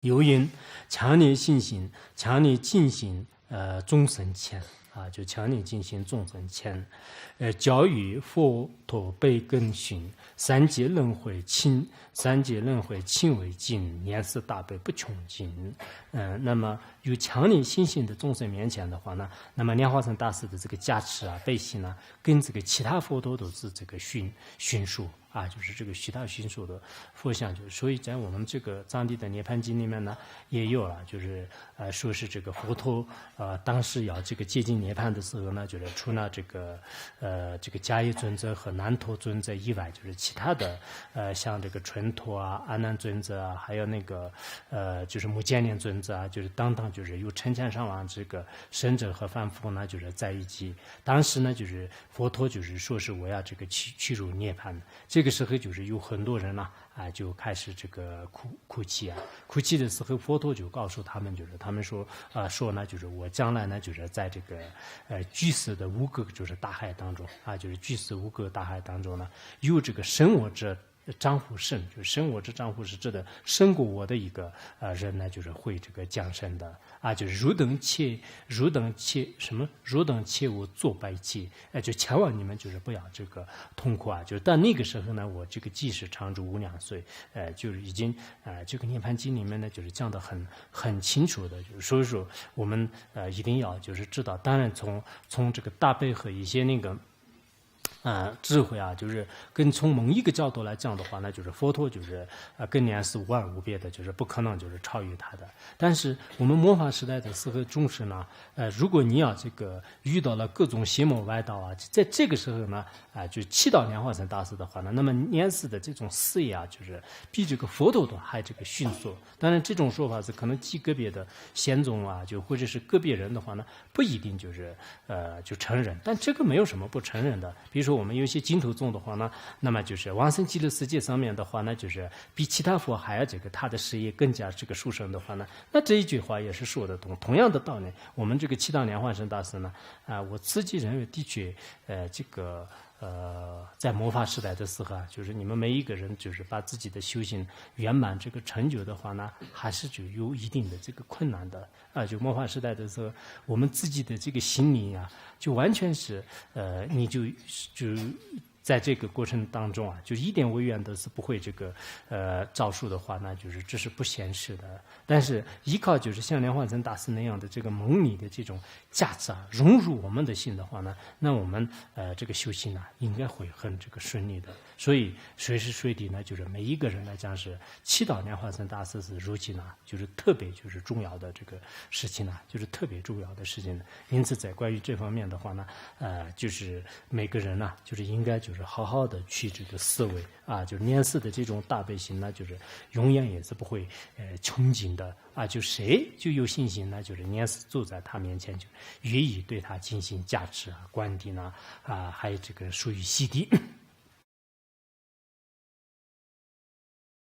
有因强烈信心，强烈进行众生前啊，就强烈进行众生前，教育佛陀被根训，三界轮回清为尽，念思大悲不穷尽。那么有强烈信心的众生面前的话呢，那么莲花生大师的这个加持啊、悲心呢，跟这个其他佛陀都是这个迅速。啊，就是这个其他迅速的佛像，就是所以在我们这个藏地的涅槃经里面呢，也有了，就是说是这个佛陀当时要这个接近涅槃的时候呢，就是除了这个迦叶尊者和难陀尊者以外，就是其他的像这个纯陀啊、阿难尊者啊，还有那个就是目犍连尊者啊，就是当就是有成千上万这个圣者和凡夫呢，就是在一起。当时呢，就是佛陀就是说是我要这个去入涅槃。这个时候就是有很多人呢就开始这个哭泣啊，哭泣的时候，佛陀就告诉他们，就是他们说呢，就是我将来呢，就是在这个居士的五个就是大海当中啊，就是居士五个大海当中呢，有这个生我者丈夫胜，就是生我之丈夫是指的胜过我的一个人呢，就是会这个降生的啊，就是汝等切我作百切，就千万你们就是不要这个痛苦啊，就是到那个时候呢，我这个即使长住无量岁，就是已经这个涅槃经里面呢，就是讲得很清楚的，就是所以说我们一定要就是知道，当然从这个大悲和一些那个。智慧啊，就是跟从某一个角度来讲的话呢，就是佛陀就是跟念是无二无别的，就是不可能就是超越他的。但是我们末法时代的社会众生呢，如果你要这个遇到了各种邪魔歪道啊，在这个时候呢，就祈祷莲花生大师的话呢，那么念师的这种事业啊，就是比这个佛陀的还这个迅速。当然，这种说法是可能极个别的仙宗啊，就或者是个别人的话呢，不一定就是就承认。但这个没有什么不承认的，比如说我们有些净土宗的话呢，那么就是往生极乐世界上面的话呢，就是比其他佛还要这个他的事业更加这个殊胜的话呢，那这一句话也是说得通。同样的道理，我们这个祈祷莲花生大师呢，我自己认为的确，这个。在末法时代的时候啊，就是你们每一个人就是把自己的修行圆满这个成就的话呢，还是就有一定的这个困难的啊。就末法时代的时候，我们自己的这个心灵啊，就完全是你就在这个过程当中啊，就一点违愿都是不会这个造数的话，那就是这是不现实的。但是依靠就是像莲花生大师那样的这个蒙理的这种价值啊，融入我们的心的话呢，那我们这个修行呢，应该会很这个顺利的。所以随时随地呢，就是每一个人来讲是祈祷莲花生大师是如今呢，就是特别就是重要的这个事情呢，就是特别重要的事情呢。因此在关于这方面的话呢，就是每个人呢，就是应该就是好好的去这个思维啊，就是念师的这种大悲心呢，就是永远也是不会穷尽的啊。就谁就有信心呢，就是念师坐在他面前，就愿意对他进行加持啊、灌顶啊，还有这个属于洗涤。